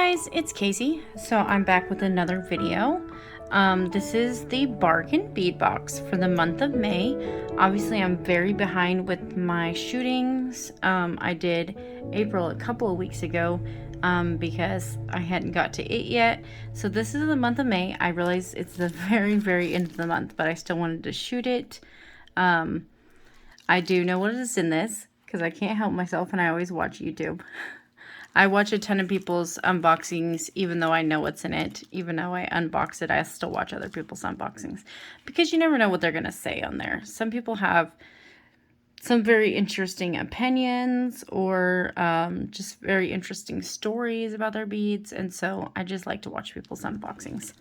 guys, it's Casey. So I'm back with another video. This is the bargain bead box for the month of May. Obviously I'm very behind with my shootings. I did April a couple of weeks ago because I hadn't got to it yet. So this is the month of May. I realize it's the very end of the month, but I still wanted to shoot it. I do know what is in this because I can't help myself and I always watch YouTube. I watch a ton of people's unboxings, even though I know what's in it. Even though I unbox it, I still watch other people's unboxings. Because you never know what they're going to say on there. Some people have some very interesting opinions or just very interesting stories about their beads. And so I just like to watch people's unboxings.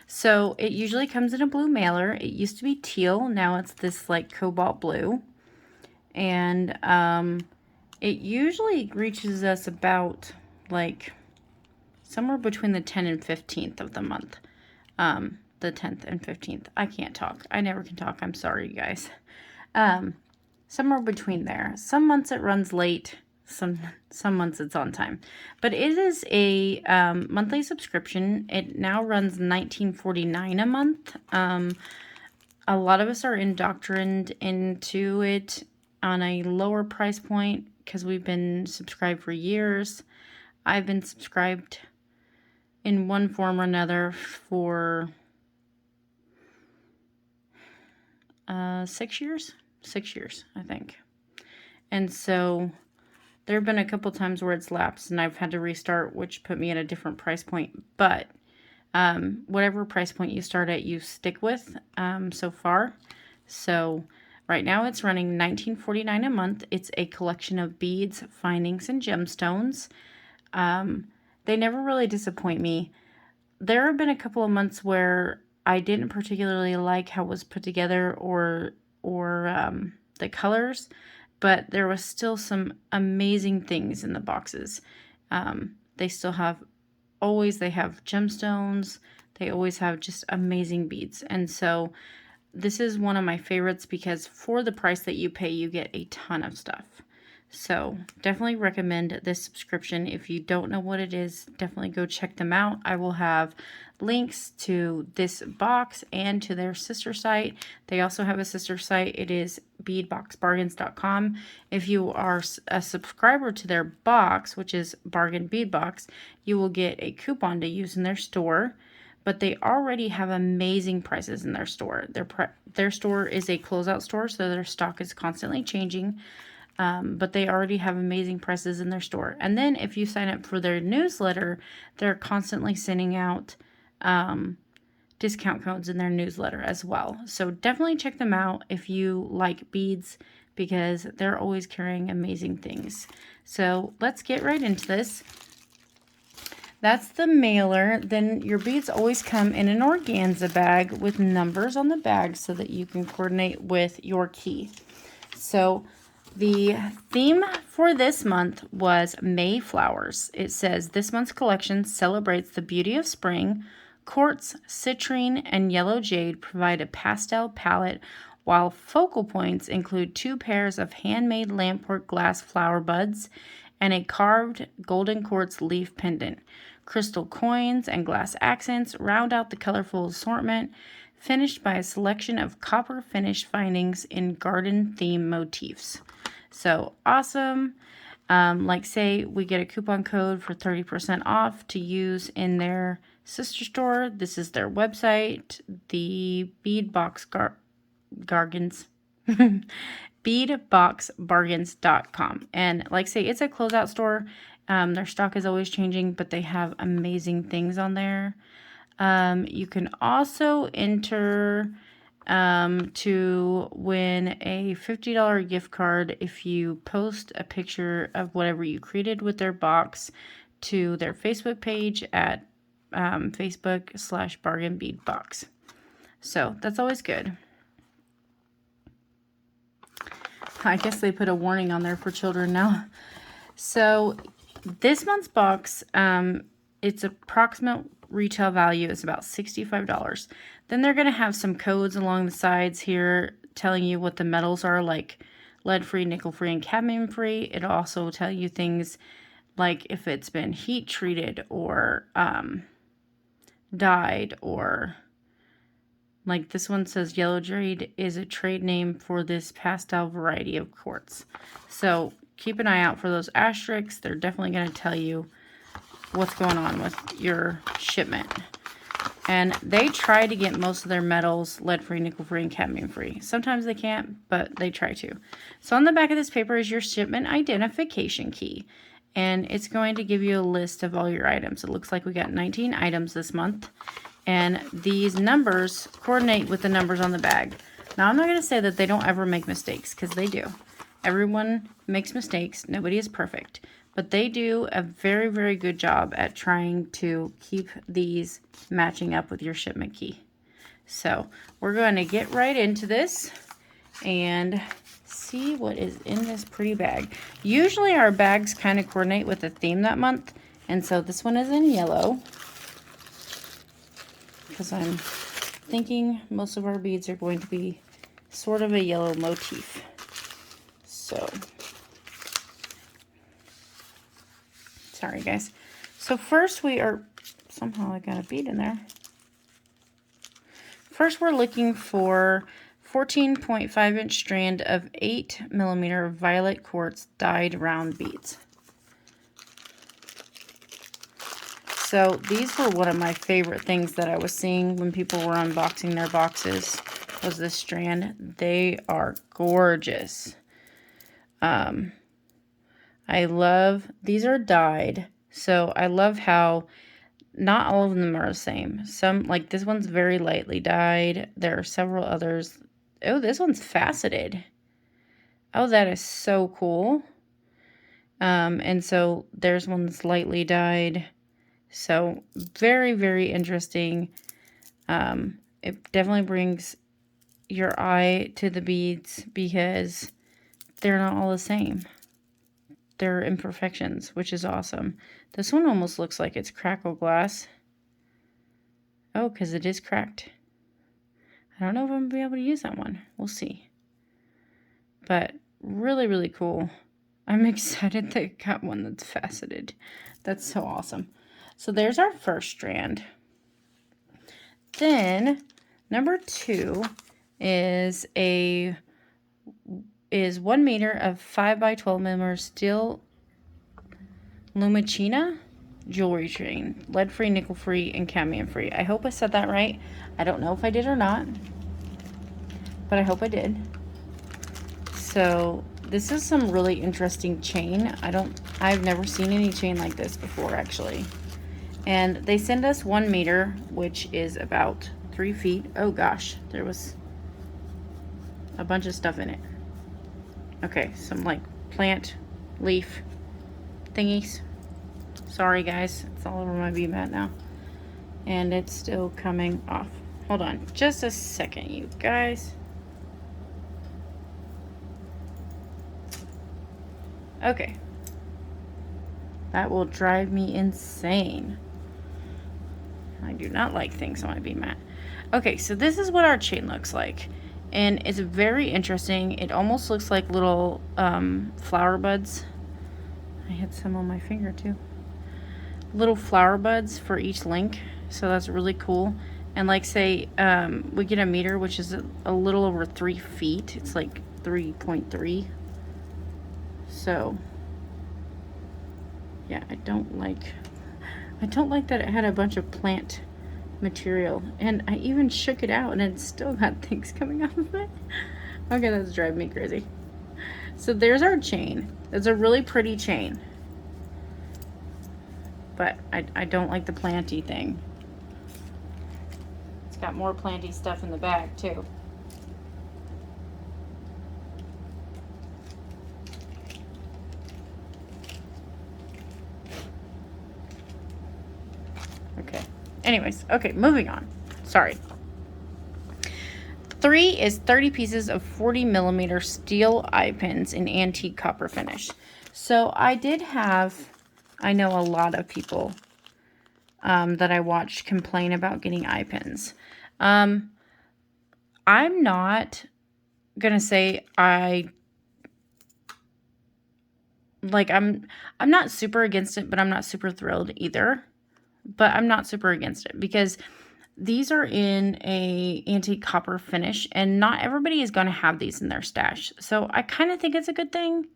So it usually comes in a blue mailer. It used to be teal. Now it's this like cobalt blue. And it usually reaches us about like somewhere between the 10th and 15th of the month. The 10th and 15th. I can't talk. I never can talk. I'm sorry, you guys. Somewhere between there. Some months it runs late. Some months it's on time. But it is a monthly subscription. It now runs $19.49 a month. A lot of us are indoctrined into it on a lower price point because we've been subscribed for years. I've been subscribed in one form or another for 6 years. 6 years, I think. And so there have been a couple times where it's lapsed and I've had to restart, which put me at a different price point. But whatever price point you start at, you stick with so far. So right now it's running $19.49 a month. It's a collection of beads, findings, and gemstones. They never really disappoint me. There have been a couple of months where I didn't particularly like how it was put together or the colors, but there was still some amazing things in the boxes. They still have, they have gemstones. They always have just amazing beads. And so this is one of my favorites because for the price that you pay, you get a ton of stuff. So definitely recommend this subscription. If you don't know what it is, definitely go check them out. I will have links to this box and to their sister site. They also have a sister site. It is beadboxbargains.com. If you are a subscriber to their box, which is Bargain Bead Box, you will get a coupon to use in their store. But they already have amazing prices in their store. Their store is a closeout store, so their stock is constantly changing. But they already have amazing prices in their store. And then if you sign up for their newsletter, they're constantly sending out discount codes in their newsletter as well. So definitely check them out if you like beads because they're always carrying amazing things. So let's get right into this. That's the mailer. Then your beads always come in an organza bag with numbers on the bag so that you can coordinate with your key. So the theme for this month was May flowers. It says this month's collection celebrates the beauty of spring. Quartz, citrine, and yellow jade provide a pastel palette, while focal points include 2 pairs of handmade lamport glass flower buds and a carved golden quartz leaf pendant. Crystal coins and glass accents round out the colorful assortment, finished by a selection of copper finish findings in garden theme motifs. So awesome. Like say we get a coupon code for 30% off to use in their sister store. This is their website, the Bead Box Bargains. beadboxbargains.com. And like say it's a closeout store. Their stock is always changing, but they have amazing things on there. You can also enter to win a $50 gift card if you post a picture of whatever you created with their box to their Facebook page at Facebook/bargainbeadbox. So that's always good. I guess they put a warning on there for children now. So this month's box, its approximate retail value is about $65. Then they're going to have some codes along the sides here telling you what the metals are, like lead-free, nickel-free, and cadmium-free. It'll also tell you things like if it's been heat treated or dyed, or like this one says yellow jade is a trade name for this pastel variety of quartz. So keep an eye out for those asterisks. They're definitely going to tell you what's going on with your shipment. And they try to get most of their metals lead-free, nickel-free, and cadmium-free. Sometimes they can't, but they try to. So on the back of this paper is your Shipment Identification Key. And it's going to give you a list of all your items. It looks like we got 19 items this month. And these numbers coordinate with the numbers on the bag. Now, I'm not going to say that they don't ever make mistakes, because they do. Everyone makes mistakes. Nobody is perfect. But they do a very, very good job at trying to keep these matching up with your shipment key. So we're going to get right into this and see what is in this pretty bag. Usually our bags kind of coordinate with the theme that month. And so this one is in yellow, because I'm thinking most of our beads are going to be sort of a yellow motif. So, sorry guys. So first we are, somehow I got a bead in there. First we're looking for 14.5 inch strand of 8mm violet quartz dyed round beads. So these were one of my favorite things that I was seeing when people were unboxing their boxes, was this strand. They are gorgeous. I love, these are dyed, so I love how not all of them are the same. Some, like this one's very lightly dyed. There are several others. Oh, this one's faceted. Oh, that is so cool. And so there's one that's lightly dyed. So very, very interesting. It definitely brings your eye to the beads because they're not all the same. They're imperfections, which is awesome. This one almost looks like it's crackle glass. Oh, because it is cracked. I don't know if I'm going to be able to use that one. We'll see. But really, really cool. I'm excited that I got one that's faceted. That's so awesome. So there's our first strand. Then number 2 is 1 meter of 5 by 12 millimeter steel Lumicina jewelry chain, lead-free, nickel-free, and cadmium-free. I hope I said that right. I don't know if I did or not, but I hope I did. So this is some really interesting chain. I've never seen any chain like this before, actually. And they send us 1 meter, which is about 3 feet. Oh gosh, there was a bunch of stuff in it. Okay, some like plant leaf thingies. Sorry guys, it's all over my bead mat now. And it's still coming off. Hold on just a second, you guys. Okay. That will drive me insane. I do not like things on my bead mat. Okay, so this is what our chain looks like. And it's very interesting. It almost looks like little flower buds. I had some on my finger too. Little flower buds for each link. So that's really cool. And like say, we get a meter, which is a little over 3 feet. It's like 3.3. So, yeah, I don't like that it had a bunch of plant material, and I even shook it out and it still got things coming off of it. Okay, that's driving me crazy. So there's our chain. It's a really pretty chain, but I don't like the planty thing. It's got more planty stuff in the bag too. Okay. Anyways, okay, moving on. Sorry. 3 is 30 pieces of 40mm steel eye pins in antique copper finish. So I know a lot of people that I watched complain about getting eye pins. I'm not gonna say like, I'm not super against it, but I'm not super thrilled either. But I'm not super against it because these are in a antique copper finish, and not everybody is going to have these in their stash. So I kind of think it's a good thing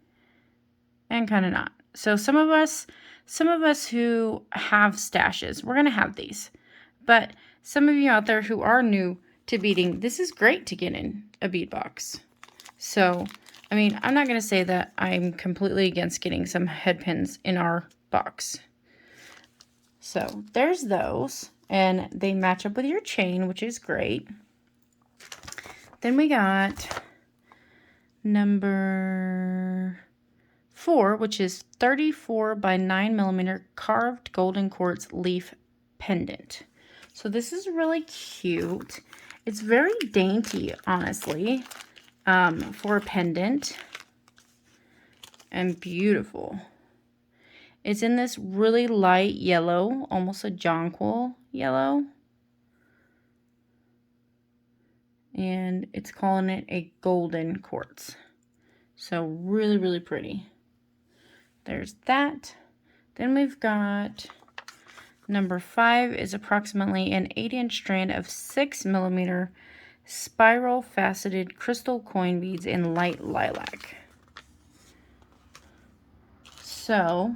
and kind of not. So some of us who have stashes, we're going to have these. But some of you out there who are new to beading, this is great to get in a bead box. So, I mean, I'm not going to say that I'm completely against getting some head pins in our box. So there's those, and they match up with your chain, which is great. Then we got number 4, which is 34 by 9 millimeter carved golden quartz leaf pendant. So this is really cute. It's very dainty, honestly, for a pendant, and beautiful. It's in this really light yellow, almost a jonquil yellow. And it's calling it a golden quartz. So really, really pretty. There's that. Then we've got number 5 is approximately an 8-inch strand of 6 millimeter spiral faceted crystal coin beads in light lilac. So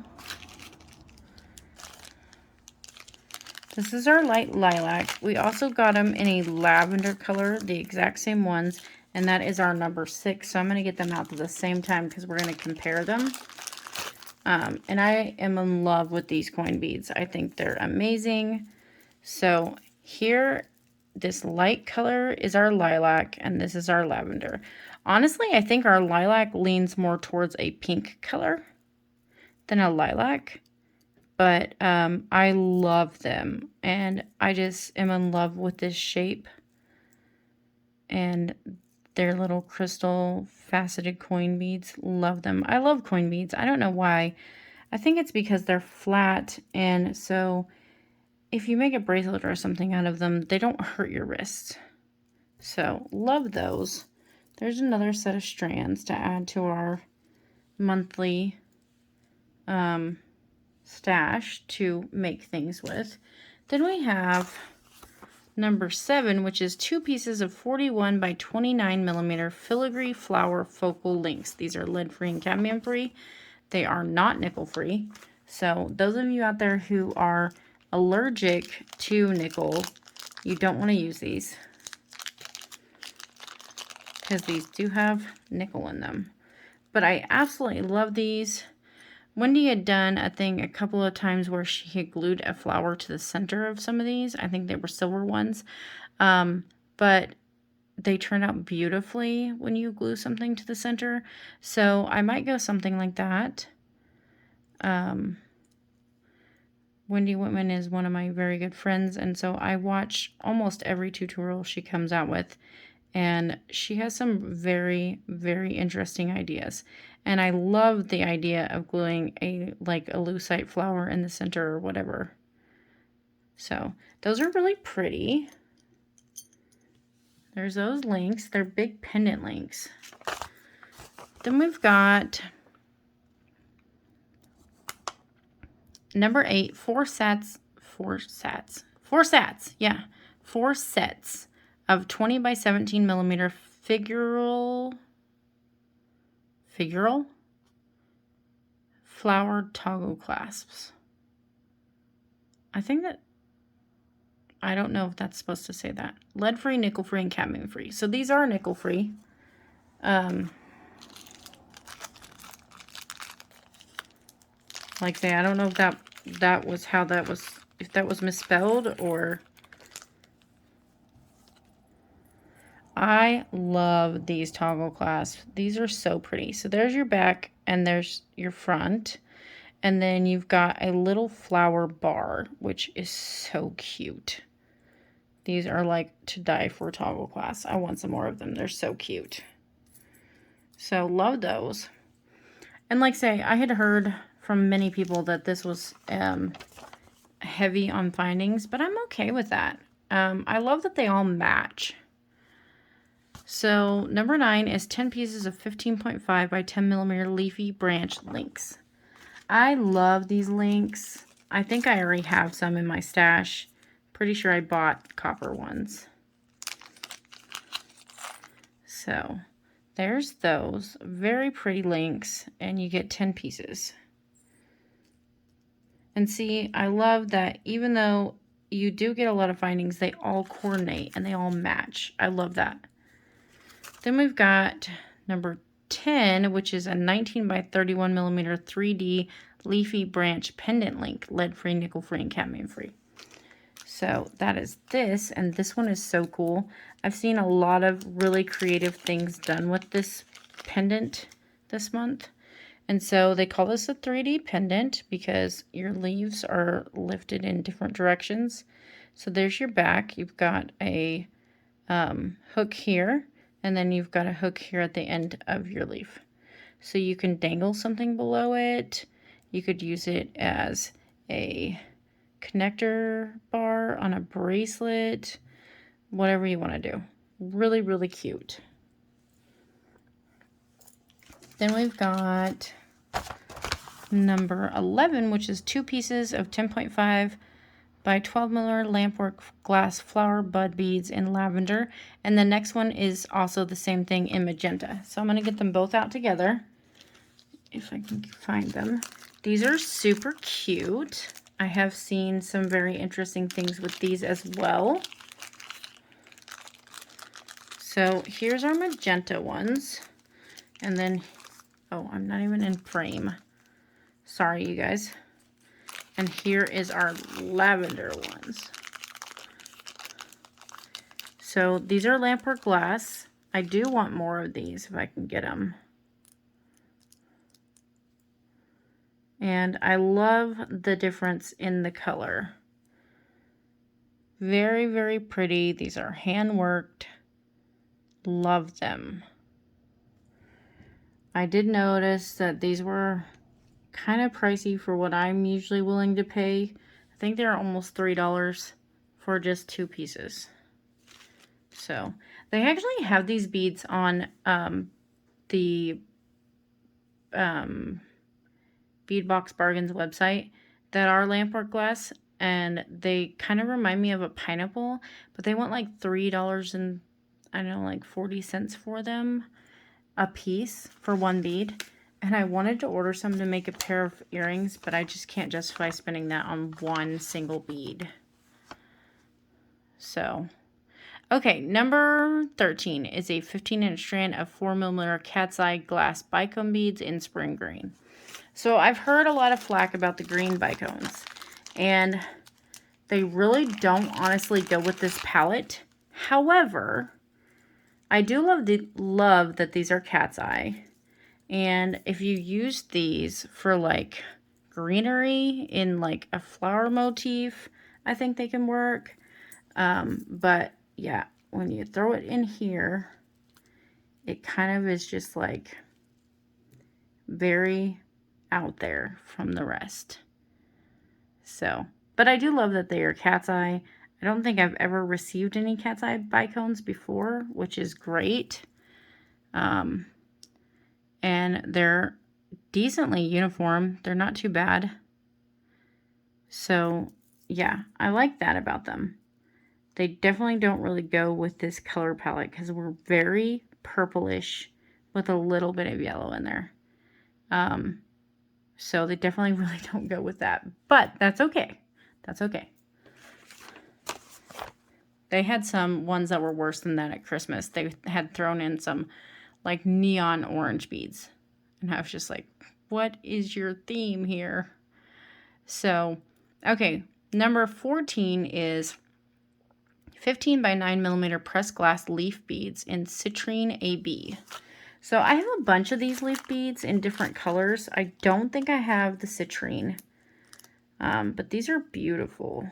this is our light lilac. We also got them in a lavender color, the exact same ones, and that is our number 6. So I'm going to get them out at the same time because we're going to compare them. And I am in love with these coin beads. I think they're amazing. So here, this light color is our lilac, and this is our lavender. Honestly, I think our lilac leans more towards a pink color than a lilac. But I love them, and I just am in love with this shape and their little crystal faceted coin beads. Love them. I love coin beads. I don't know why. I think it's because they're flat, and so if you make a bracelet or something out of them, they don't hurt your wrist. So love those. There's another set of strands to add to our monthly stash to make things with. Then we have number 7, which is 2 pieces of 41 by 29 millimeter filigree flower focal links. These are lead free and cadmium free. They are not nickel free. So those of you out there who are allergic to nickel, you don't want to use these because these do have nickel in them. But I absolutely love these. Wendy had done a thing a couple of times where she had glued a flower to the center of some of these. I think they were silver ones. But they turn out beautifully when you glue something to the center. So I might go something like that. Wendy Whitman is one of my very good friends, and so I watch almost every tutorial she comes out with. And she has some very, very interesting ideas. And I love the idea of gluing a lucite flower in the center or whatever. So those are really pretty. There's those links. They're big pendant links. Then we've got number 8, 4 sets of 20 by 17 millimeter figural flowered toggle clasps. I don't know if that's supposed to say that. Lead free, nickel free, and cadmium free. So these are nickel free. Like I say, I don't know if that was how that was, if that was misspelled or. I love these toggle clasps. These are so pretty. So there's your back and there's your front. And then you've got a little flower bar, which is so cute. These are like to die for toggle clasps. I want some more of them. They're so cute. So love those. And like I say, I had heard from many people that this was heavy on findings, but I'm okay with that. I love that they all match. So number 9 is 10 pieces of 15.5 by 10 millimeter leafy branch links. I love these links. I think I already have some in my stash. Pretty sure I bought copper ones. So there's those. Very pretty links, and you get 10 pieces. And see, I love that even though you do get a lot of findings, they all coordinate and they all match. I love that. Then we've got number 10, which is a 19 by 31 millimeter 3D leafy branch pendant link, lead-free, nickel-free, and cadmium-free. So that is this, and this one is so cool. I've seen a lot of really creative things done with this pendant this month. And so they call this a 3D pendant because your leaves are lifted in different directions. So there's your back. You've got a hook here, and then you've got a hook here at the end of your leaf. So you can dangle something below it. You could use it as a connector bar on a bracelet, whatever you want to do. Really, really cute. Then we've got number 11, which is 2 pieces of 10.5 by 12 millimeter lampwork glass flower bud beads in lavender. And the next one is also the same thing in magenta. So I'm going to get them both out together if I can find them. These are super cute. I have seen some very interesting things with these as well. So here's our magenta ones. And then, oh, I'm not even in frame. Sorry, you guys. And here is our lavender ones. So these are lampwork glass. I do want more of these if I can get them. And I love the difference in the color. Very, very pretty. These are hand worked. Love them. I did notice that these were kind of pricey for what I'm usually willing to pay. I think they're almost $3 for just 2 pieces. So they actually have these beads on the Bead Box Bargains website that are lampwork glass, and they kind of remind me of a pineapple, but they want like $3 and I don't know, like 40 cents for them a piece for one bead. And I wanted to order some to make a pair of earrings, but I just can't justify spending that on one single bead. So, okay, number 13 is a 15-inch strand of 4mm cat's eye glass Bicone beads in spring green. So I've heard a lot of flack about the green Bicones, and they really don't honestly go with this palette. However, I do love that these are cat's eye. And if you use these for like greenery in like a flower motif, I think they can work. But yeah, when you throw it in here, it kind of is just like very out there from the rest. So, but I do love that they are cat's eye. I don't think I've ever received any cat's eye Bicones before, which is great. And they're decently uniform. They're not too bad. So, yeah, I like that about them. They definitely don't really go with this color palette because we're very purplish with a little bit of yellow in there. So they definitely really don't go with that. But that's okay. That's okay. They had some ones that were worse than that at Christmas. They had thrown in some like neon orange beads. And I was just like, what is your theme here? So, okay, number 14 is 15 by 9mm pressed glass leaf beads in Citrine AB. So I have a bunch of these leaf beads in different colors. I don't think I have the Citrine, but these are beautiful.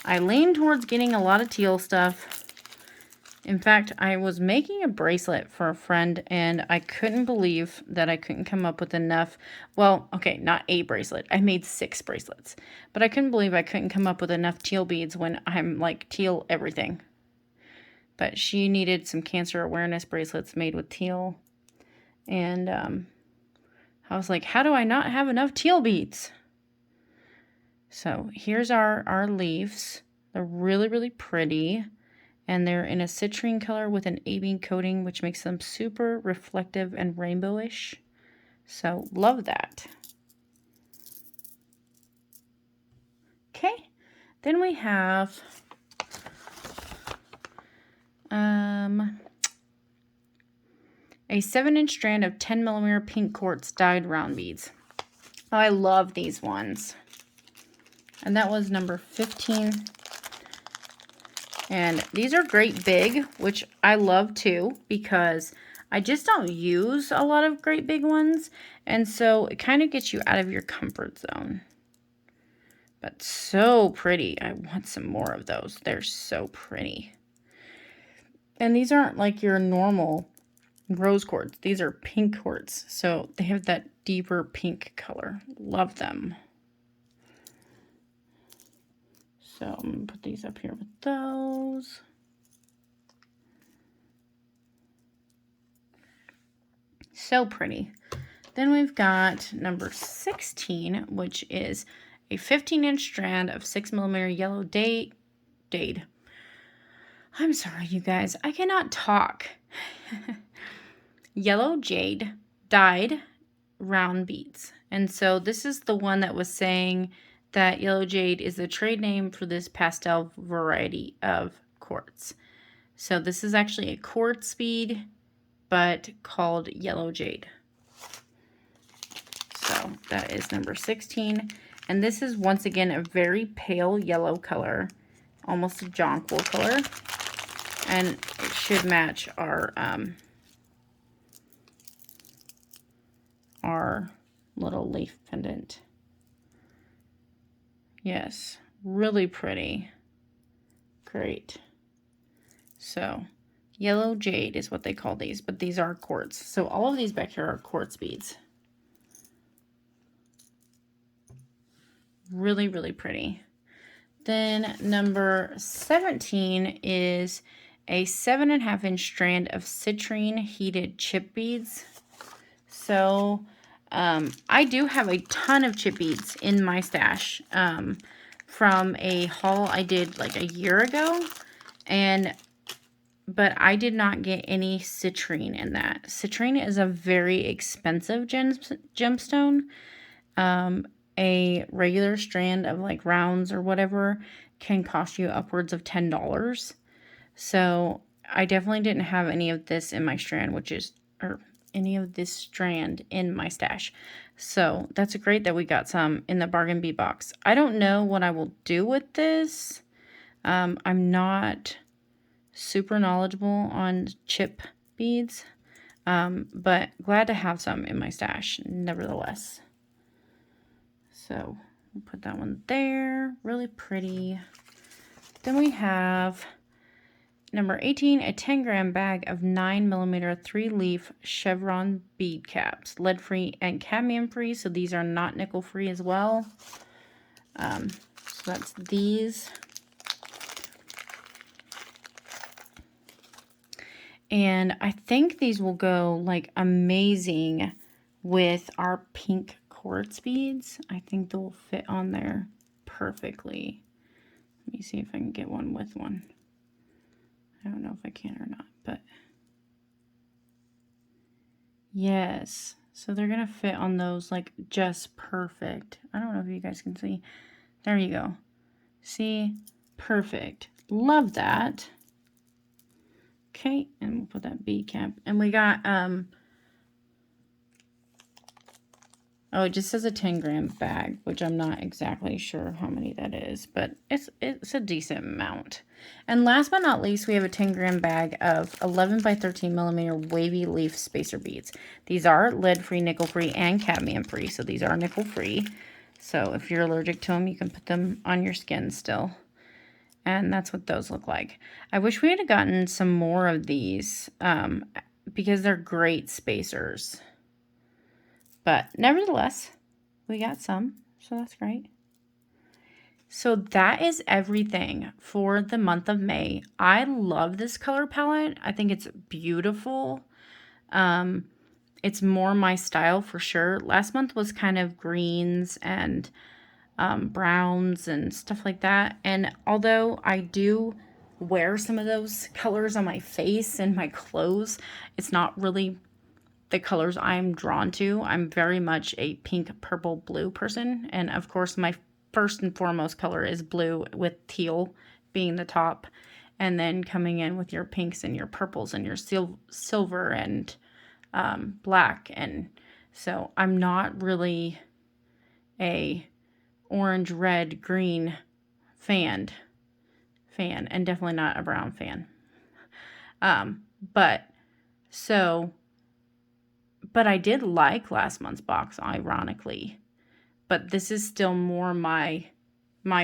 I lean towards getting a lot of teal stuff. In fact, I was making a bracelet for a friend, and I couldn't believe that I couldn't come up with enough. Well, okay, not a bracelet. I made 6 bracelets. But I couldn't believe I couldn't come up with enough teal beads when I'm like teal everything. but she needed some cancer awareness bracelets made with teal. And I was like, how do I not have enough teal beads? So here's our leaves. They're really, really pretty. And they're in a citrine color with an A-beam coating, which makes them super reflective and rainbowish. So love that. Okay, then we have a 7-inch strand of 10mm pink quartz dyed round beads. Oh, I love these ones. And that was number 15. And these are great big, which I love too, because I just don't use a lot of great big ones. And so it kind of gets you out of your comfort zone. But so pretty. I want some more of those. They're so pretty. And these aren't like your normal rose quartz. These are pink quartz. So they have that deeper pink color. Love them. So I'm going to put these up here with those. So pretty. Then we've got number 16, which is a 15-inch strand of 6mm yellow jade. I'm sorry, you guys. I cannot talk. Yellow jade dyed round beads. And so this is the one that was saying that yellow jade is the trade name for this pastel variety of quartz. So this is actually a quartz bead, but called yellow jade. So that is number 16. And this is once again a very pale yellow color, almost a jonquil color. And it should match our little leaf pendant. Yes, really pretty. Great. So yellow jade is what they call these, but these are quartz. So all of these back here are quartz beads. Really, really pretty. Then number 17 is a 7.5-inch strand of citrine heated chip beads. So I do have a ton of chip beads in my stash from a haul I did like a year ago. But I did not get any citrine in that. Citrine is a very expensive gemstone. A regular strand of like rounds or whatever can cost you upwards of $10. So I definitely didn't have any of this in my strand, any of this strand in my stash. So that's great that we got some in the bargain bead box. I don't know what I will do with this. I'm not super knowledgeable on chip beads, but glad to have some in my stash nevertheless. So we'll put that one there. Really pretty. Then we have number 18, a 10-gram bag of 9mm 3-leaf Chevron bead caps, lead-free and cadmium-free. So these are not nickel-free as well. So that's these. And I think these will go like amazing with our pink quartz beads. I think they'll fit on there perfectly. Let me see if I can get one with one. I don't know if I can or not, but yes. So they're going to fit on those like just perfect. I don't know if you guys can see. There you go. See? Perfect. Love that. Okay, and we'll put that bead cap. And we got, oh, it just says a 10-gram bag, which I'm not exactly sure how many that is, but it's a decent amount. And last but not least, we have a 10-gram bag of 11 by 13mm wavy leaf spacer beads. These are lead-free, nickel-free, and cadmium-free, so these are nickel-free. So if you're allergic to them, you can put them on your skin still. And that's what those look like. I wish we had gotten some more of these because they're great spacers. But nevertheless, we got some, so that's great. So that is everything for the month of May. I love this color palette. I think it's beautiful. It's more my style for sure. Last month was kind of greens and browns and stuff like that. And although I do wear some of those colors on my face and my clothes, it's not really the colors I'm drawn to. I'm very much a pink, purple, blue person. And of course, my first and foremost color is blue, with teal being the top. And then coming in with your pinks and your purples and your silver and black. And so I'm not really a orange, red, green fan, and definitely not a brown fan. But I did like last month's box, ironically. But this is still more my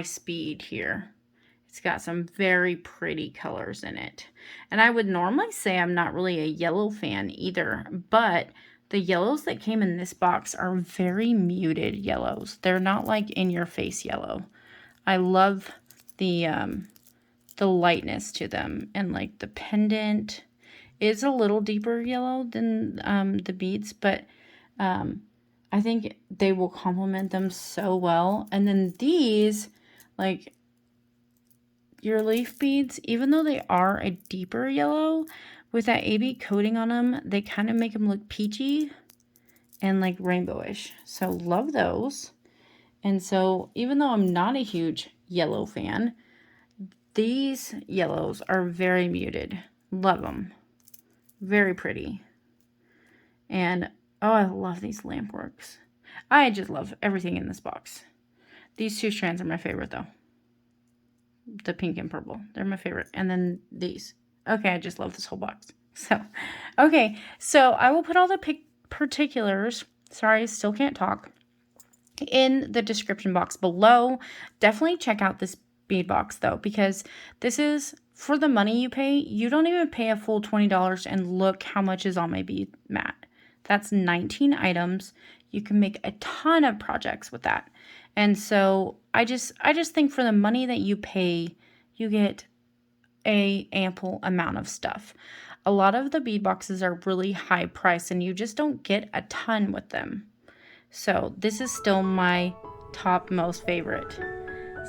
speed here. It's got some very pretty colors in it. And I would normally say I'm not really a yellow fan either, but the yellows that came in this box are very muted yellows. They're not like in your face yellow. I love the lightness to them, and like the pendant is a little deeper yellow than the beads, but I think they will complement them so well. And then these, like your leaf beads, even though they are a deeper yellow, with that AB coating on them, they kind of make them look peachy and like rainbowish. So love those. And so even though I'm not a huge yellow fan, these yellows are very muted. Love them. Very pretty. And oh, I love these lampworks. I just love everything in this box. These two strands are my favorite though. The pink and purple. They're my favorite. And then these. Okay, I just love this whole box. So, okay. So I will put all the particulars, sorry, I still can't talk, in the description box below. Definitely check out this bead box though, because this is, for the money you pay, you don't even pay a full $20, and look how much is on my bead mat. That's 19 items. You can make a ton of projects with that. And so I just think for the money that you pay, you get a ample amount of stuff. A lot of the bead boxes are really high priced, and you just don't get a ton with them. So this is still my top most favorite.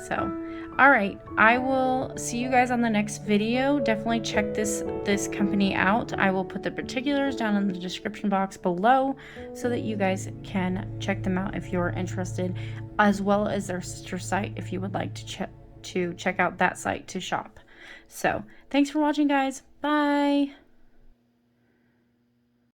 So, all right, I will see you guys on the next video. Definitely check this company out. I will put the particulars down in the description box below so that you guys can check them out if you're interested, as well as their sister site if you would like to check out that site to shop. So, thanks for watching, guys. Bye.